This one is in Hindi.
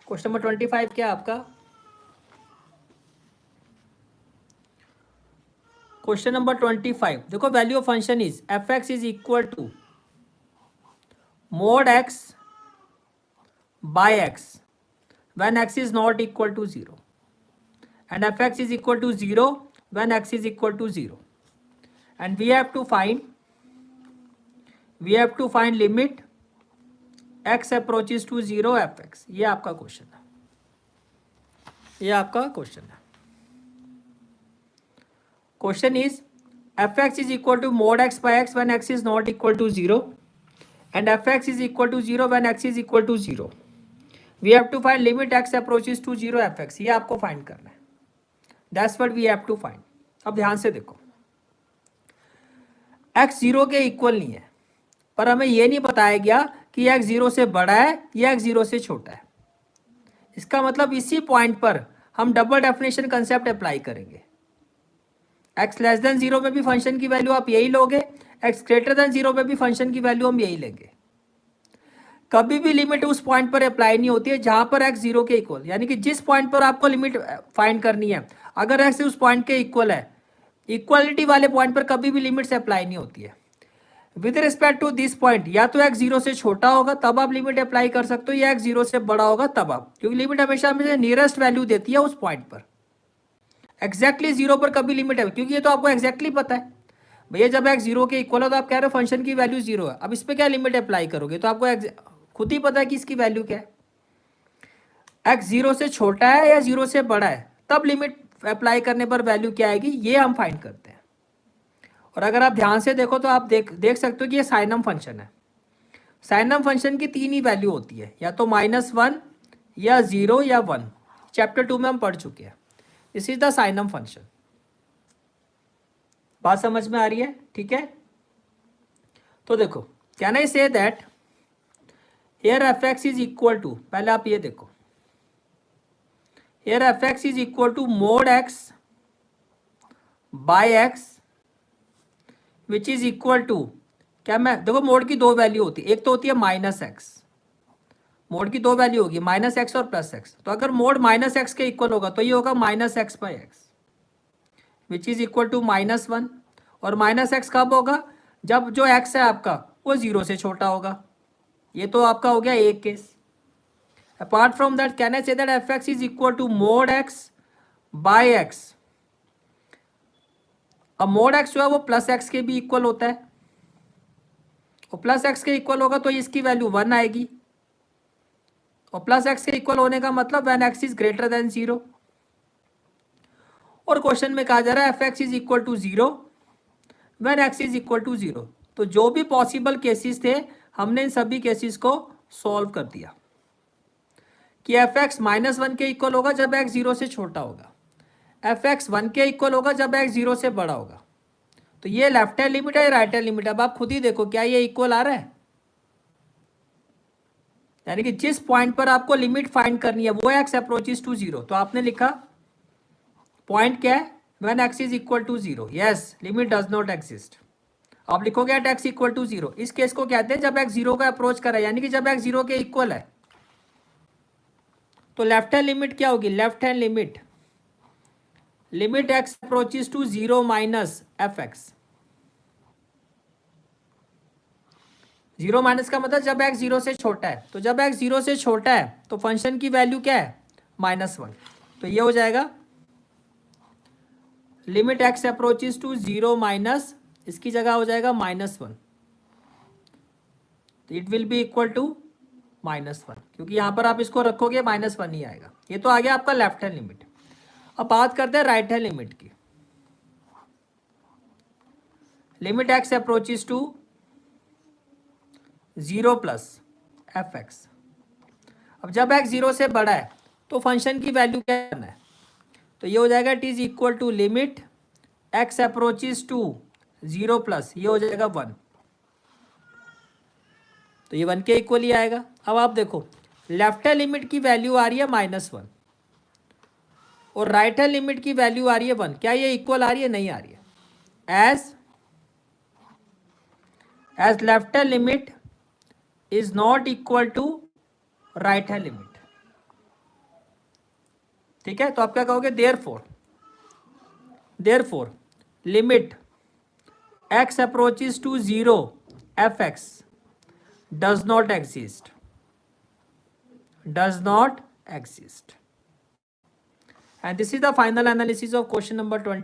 क्वेश्चन नंबर 25 क्या आपका? क्वेश्चन नंबर 25 देखो, value of function is F X is equal to mod x by x when x is not equal to 0 and fx is equal to 0 when x is equal to 0 and we have to find limit x approaches to 0 fx। ये आपका क्वेश्चन है, ये आपका क्वेश्चन है। Question is fx is equal to mod x by x when x is not equal to 0 and fx is equal to 0 when x is equal to 0। we have to find limit x approaches to 0 fx। ये आपको फाइंड करना है, that's what we have to find. अब ध्यान से देखो, x 0 के इक्वल नहीं है, पर हमें ये नहीं बताया गया कि x 0 से बड़ा है या x 0 से छोटा है। इसका मतलब इसी पॉइंट पर हम डबल डेफिनेशन कंसेप्ट अप्लाई करेंगे। x लेस देन 0 में भी फंक्शन की वैल्यू आप यही लोगे, x ग्रेटर देन 0 में भी फंक्शन की वैल्यू हम यही लेंगे। कभी भी लिमिट उस पॉइंट पर अप्लाई नहीं होती है जहां पर x 0 के इक्वल, यानी कि जिस पॉइंट पर आपको लिमिट फाइंड करनी है, अगर x उस पॉइंट के इक्वल है, इक्वलिटी वाले पॉइंट पर कभी भी लिमिट से अप्लाई नहीं होती है। With respect to this point, या तो x 0 से छोटा होगा तब आप लिमिट अप्लाई कर सकते हो, या x 0 से बड़ा होगा तब आप, क्योंकि लिमिट हमेशा हमें नियरेस्ट वैल्यू देती है उस पॉइंट पर। एग्जैक्टली 0 पर कभी लिमिट है, क्योंकि ये तो आपको एग्जैक्टली पता है भैया जब x 0 के इक्वल हो तो आप कह रहे हो फंक्शन की वैल्यू 0 है। अब इस पर क्या लिमिट अप्लाई करोगे, तो आपको खुद ही पता है कि इसकी वैल्यू क्या है। x 0 से छोटा है या 0 से बड़ा है, तब लिमिट अप्लाई करने पर वैल्यू क्या आएगी, ये हम फाइंड करते हैं। और अगर आप ध्यान से देखो तो आप देख सकते हो कि ये साइनम फंक्शन है। साइनम फंक्शन की तीन ही वैल्यू होती है, या तो -1 या 0 या 1। चैप्टर 2 में हम पढ़ चुके हैं। This is the साइनम function. बात समझ में आ रही है? ठीक है, तो देखो, can I say that here fx is equal to, पहले आप ये देखो, here fx is equal to mod x by x which is equal to, क्या मैं देखो मोड की दो वैल्यू होती है, एक तो होती है -x, मोड की दो वैल्यू होगी -x और +x। तो अगर मोड -x के इक्वल होगा तो ये होगा -x by x which is equal to -1। और -x कब होगा, जब जो x है आपका वो 0 से छोटा होगा। ये तो आपका हो गया एक केस। Apart from that can I say that fx is equal to mod x by x। अब mod x जो है वो +x के भी इक्वल होता है, और +x के इक्वल होगा तो इसकी वैल्यू 1 आएगी, और +x के इक्वल होने का मतलब when x is greater than 0। और क्वेश्चन में कहा जा रहा है fx is equal to 0 when x is equal to 0। तो जो भी पॉसिबल केसेस थे हमने इन सभी केसेस को सॉल्व कर दिया कि fx -1 के इक्वल होगा जब x 0 से छोटा होगा, fx 1 के इक्वल होगा जब x 0 से बड़ा होगा। तो ये लेफ्ट हैंड लिमिट है, राइट हैंड लिमिट है। अब आप खुद ही देखो क्या ये इक्वल आ रहा है, यानी कि जिस पॉइंट पर आपको लिमिट फाइंड करनी है वो x अप्रोचेस टू 0। तो आपने लिखा पॉइंट क्या है, when x is equal to 0, yes limit does not exist. आप लिखोगे एट x इक्वल टू 0। इस केस को कहते हैं जब x 0 का अप्रोच कर रहा है, यानी कि जब x 0 के इक्वल है। तो लेफ्ट हैंड लिमिट क्या होगी, left hand limit x approaches to 0 minus fx। 0 minus का मतलब जब x 0 से छोटा है, तो जब x 0 से छोटा है तो फंक्शन की वैल्यू क्या है, -1। तो ये हो जाएगा limit x approaches to 0 minus, इसकी जगह हो जाएगा -1। तो it will be equal to -1, क्योंकि यहां पर आप इसको रखोगे -1 ही आएगा। ये तो आ गया आपका लेफ्ट हैंड लिमिट। अब बात करते हैं राइट हैंड लिमिट की। Limit x approaches to 0 plus fx। अब जब x 0 से बड़ा है तो फंक्शन की वैल्यू क्या करना है, तो ये हो जाएगा it is equal to limit x approaches to 0 plus, ये हो जाएगा 1। तो ये 1 के इक्वल ही आएगा। अब आप देखो लेफ्ट हैंड लिमिट की वैल्यू आ रही है -1 और राइट हैंड लिमिट की वैल्यू आ रही है 1। क्या ये इक्वल आ रही है, नहीं आ रही है। As left hand limit is not equal to right hand limit. ठीक है, तो आप क्या कहोगे, therefore limit x approaches to 0 fx does not exist, and this is the final analysis of question number 20.